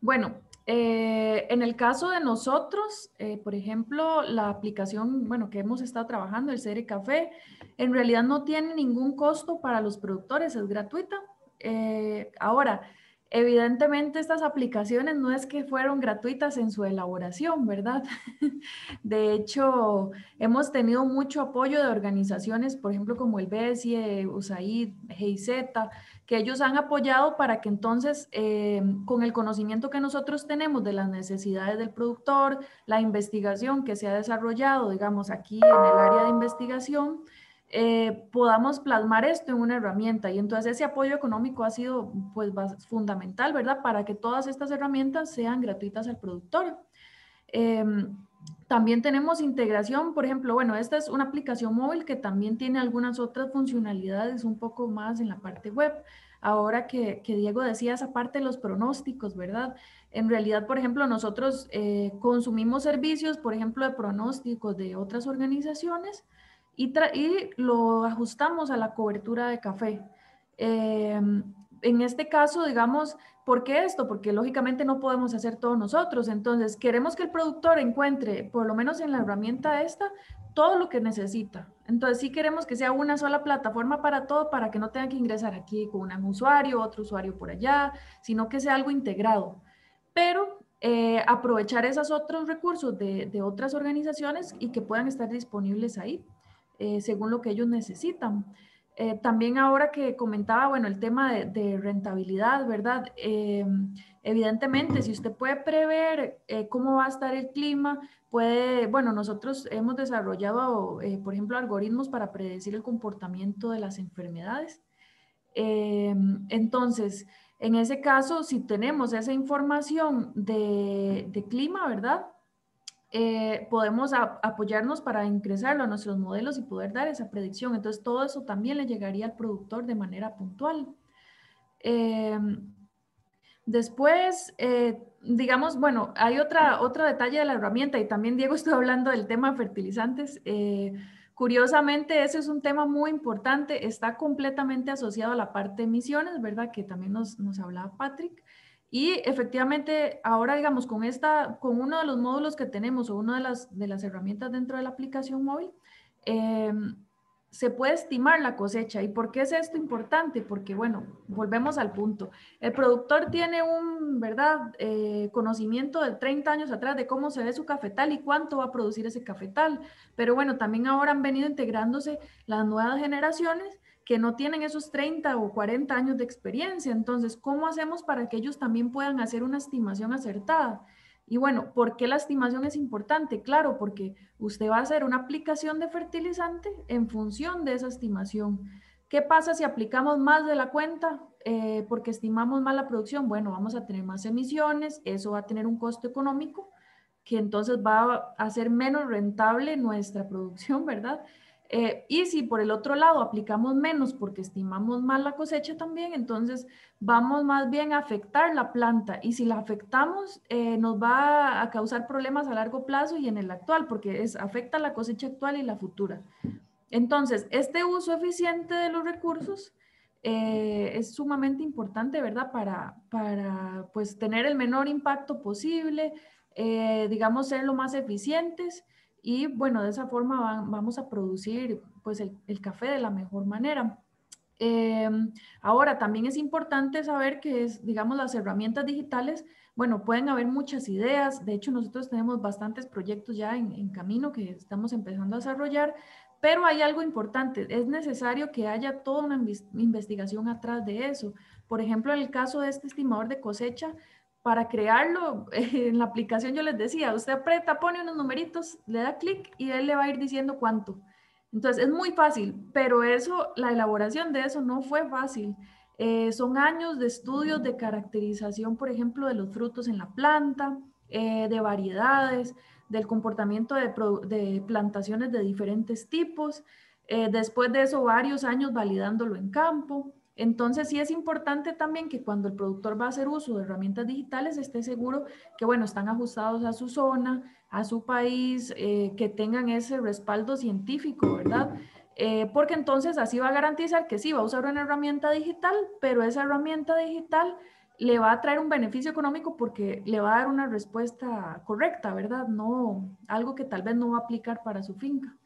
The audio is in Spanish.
Bueno, en el caso de nosotros, por ejemplo, la aplicación, bueno, que hemos estado trabajando, el Cere Café, en realidad no tiene ningún costo para los productores, es gratuita. Ahora, evidentemente estas aplicaciones no es que fueron gratuitas en su elaboración, ¿verdad? De hecho, hemos tenido mucho apoyo de organizaciones, por ejemplo, como el BESIE, USAID, GIZ, que ellos han apoyado para que entonces, con el conocimiento que nosotros tenemos de las necesidades del productor, la investigación que se ha desarrollado, digamos, aquí en el área de investigación, podamos plasmar esto en una herramienta. Y entonces ese apoyo económico ha sido pues fundamental, ¿verdad? Para que todas estas herramientas sean gratuitas al productor. Eh, También tenemos integración, por ejemplo, bueno, esta es una aplicación móvil que también tiene algunas otras funcionalidades un poco más en la parte web. Ahora que Diego decía esa parte de los pronósticos, ¿verdad? En realidad, por ejemplo, nosotros consumimos servicios, por ejemplo, de pronósticos de otras organizaciones y lo ajustamos a la cobertura de café. Eh, en este caso, digamos, ¿por qué esto? Porque lógicamente no podemos hacer todo nosotros. Entonces, queremos que el productor encuentre, por lo menos en la herramienta esta, todo lo que necesita. Entonces, sí queremos que sea una sola plataforma para todo, para que no tenga que ingresar aquí con un usuario, otro usuario por allá, sino que sea algo integrado. Pero aprovechar esos otros recursos de otras organizaciones y que puedan estar disponibles ahí, según lo que ellos necesitan. También ahora que comentaba, bueno, el tema de rentabilidad, ¿verdad? Evidentemente, si usted puede prever cómo va a estar el clima, puede, bueno, nosotros hemos desarrollado, por ejemplo, algoritmos para predecir el comportamiento de las enfermedades. Entonces, en ese caso, si tenemos esa información de clima, ¿verdad? Podemos apoyarnos para ingresarlo a nuestros modelos y poder dar esa predicción. Entonces, todo eso también le llegaría al productor de manera puntual. Eh, Después, digamos, bueno, hay otro detalle de la herramienta y también Diego estuvo hablando del tema de fertilizantes. Curiosamente, ese es un tema muy importante, está completamente asociado a la parte de emisiones, ¿verdad? Que también nos hablaba Patrick. Y efectivamente, ahora, digamos, con uno de los módulos que tenemos o una de las herramientas dentro de la aplicación móvil, eh, se puede estimar la cosecha. ¿Y por qué es esto importante? Porque, bueno, volvemos al punto. El productor tiene un, ¿verdad? Conocimiento de 30 años atrás de cómo se ve su cafetal y cuánto va a producir ese cafetal. Pero bueno, también ahora han venido integrándose las nuevas generaciones que no tienen esos 30 o 40 años de experiencia. Entonces, ¿cómo hacemos para que ellos también puedan hacer una estimación acertada? Y bueno, ¿por qué la estimación es importante? Claro, porque usted va a hacer una aplicación de fertilizante en función de esa estimación. ¿Qué pasa si aplicamos más de la cuenta porque estimamos mal la producción? Bueno, vamos a tener más emisiones, eso va a tener un costo económico que entonces va a hacer menos rentable nuestra producción, ¿verdad? Y si por el otro lado aplicamos menos porque estimamos mal la cosecha también, entonces vamos más bien a afectar la planta y si la afectamos nos va a causar problemas a largo plazo y en el actual porque afecta la cosecha actual y la futura. Entonces, este uso eficiente de los recursos es sumamente importante, ¿verdad? Para pues, tener el menor impacto posible, digamos, ser lo más eficientes y, bueno, de esa forma vamos a producir pues, el café de la mejor manera. Eh, Ahora, también es importante saber que es, digamos, las herramientas digitales, bueno, pueden haber muchas ideas. De hecho, nosotros tenemos bastantes proyectos ya en camino que estamos empezando a desarrollar, pero hay algo importante. Es necesario que haya toda una investigación atrás de eso. Por ejemplo, en el caso de este estimador de cosecha, para crearlo, en la aplicación yo les decía, usted aprieta, pone unos numeritos, le da clic y él le va a ir diciendo cuánto. Entonces es muy fácil, pero eso, la elaboración de eso no fue fácil. Son años de estudios de caracterización, por ejemplo, de los frutos en la planta, de variedades, del comportamiento de plantaciones de diferentes tipos. Después de eso, varios años validándolo en campo. Entonces, sí es importante también que cuando el productor va a hacer uso de herramientas digitales esté seguro que, bueno, están ajustados a su zona, a su país, que tengan ese respaldo científico, ¿verdad? Porque entonces así va a garantizar que sí, va a usar una herramienta digital, pero esa herramienta digital le va a traer un beneficio económico porque le va a dar una respuesta correcta, ¿verdad? No, algo que tal vez no va a aplicar para su finca.